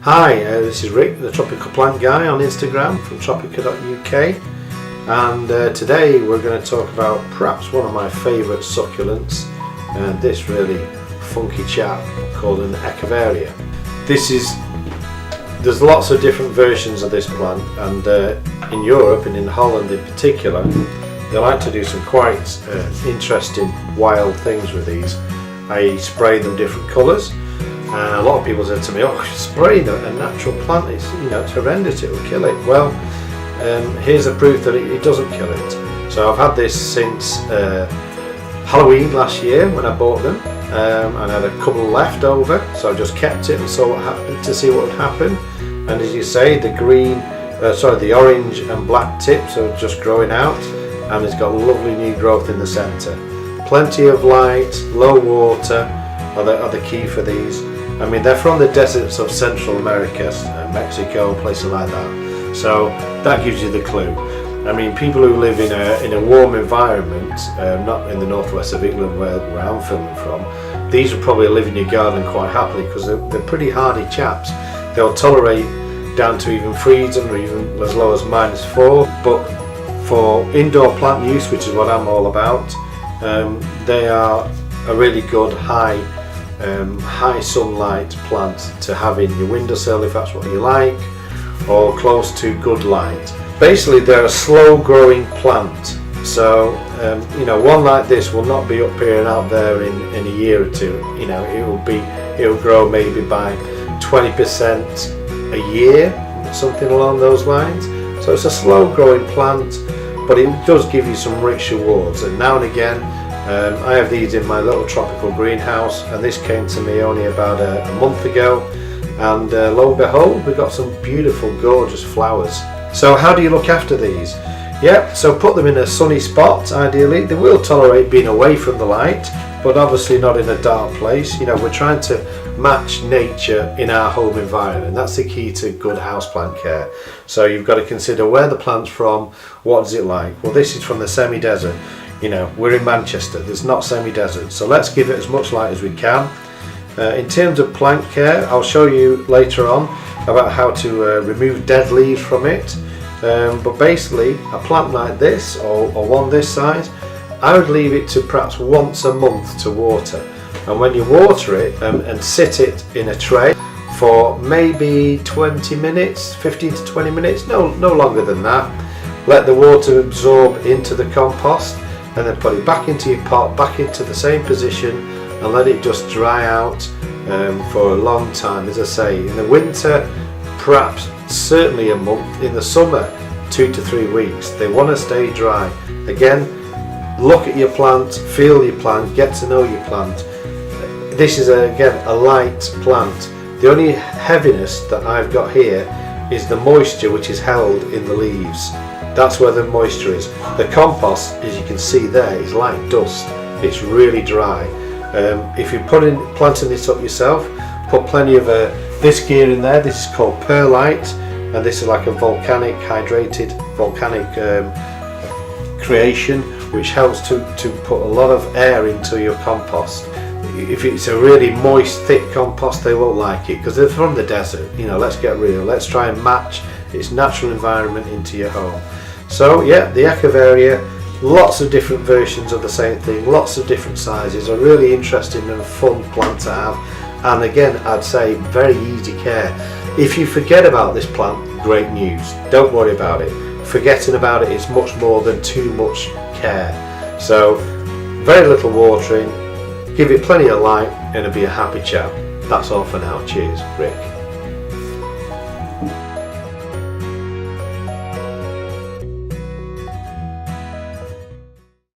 Hi, this is Rick, the Tropical Plant Guy on Instagram from tropica.uk, and today we're going to talk about perhaps one of my favourite succulents, and this really funky chap called an Echivaria. There's lots of different versions of this plant, and in Europe and in Holland in particular, they like to do some quite interesting wild things with these. I spray them different colours. A lot of people said to me, "Oh, spraying a natural plant, it's horrendous, it will kill it." Well, here's a proof that it doesn't kill it. So I've had this since Halloween last year when I bought them, and I had a couple left over, so I just kept it and saw what happened to see what would happen. And as you say, the orange and black tips are just growing out, and it's got lovely new growth in the centre. Plenty of light, low water are the key for these. I mean, they're from the deserts of Central America, Mexico, places like that. So that gives you the clue. I mean, people who live in a warm environment, not in the northwest of England where I'm filming from, these will probably live in your garden quite happily because they're pretty hardy chaps. They'll tolerate down to even freezing or even as low as -4. But for indoor plant use, which is what I'm all about, they are a really good high sunlight plant to have in your windowsill if that's what you like, or close to good light. Basically, they're a slow growing plant, so one like this will not be up here and out there in a year or two. It will grow maybe by 20% a year, something along those lines. So it's a slow growing plant, but it does give you some rich rewards. And now and again, I have these in my little tropical greenhouse, and this came to me only about a month ago, and lo and behold, we've got some beautiful, gorgeous flowers. So how do you look after these? So put them in a sunny spot, ideally. They will tolerate being away from the light, but obviously not in a dark place. We're trying to match nature in our home environment. That's the key to good houseplant care. So you've got to consider where the plant's from, what is it like. Well, this is from the semi-desert. We're in Manchester, there's not semi-desert, so let's give it as much light as we can. In terms of plant care, I'll show you later on about how to remove dead leaves from it, but basically a plant like this, or one this size, I would leave it to perhaps once a month to water. And when you water it and sit it in a tray for maybe 20 minutes, 15 to 20 minutes, no longer than that, let the water absorb into the compost, and then put it back into your pot, back into the same position, and let it just dry out for a long time. As I say, in the winter, perhaps certainly a month. In the summer, 2 to 3 weeks. They want to stay dry. Again, look at your plant, feel your plant, get to know your plant. This is again a light plant. The only heaviness that I've got here is the moisture which is held in the leaves. That's where the moisture is. The compost, as you can see there, is like dust. It's really dry. If you're planting this up yourself, put plenty of this gear in there. This is called perlite, and this is like a hydrated volcanic creation, which helps to put a lot of air into your compost. If it's a really moist, thick compost, they won't like it because they're from the desert. Let's get real. Let's try and match its natural environment into your home. So the Echivaria, lots of different versions of the same thing, lots of different sizes, a really interesting and fun plant to have, and again, I'd say very easy care. If you forget about this plant, great news, don't worry about it. Forgetting about it is much more than too much care. So very little watering, give it plenty of light, and it'll be a happy chap. That's all for now. Cheers, Rick.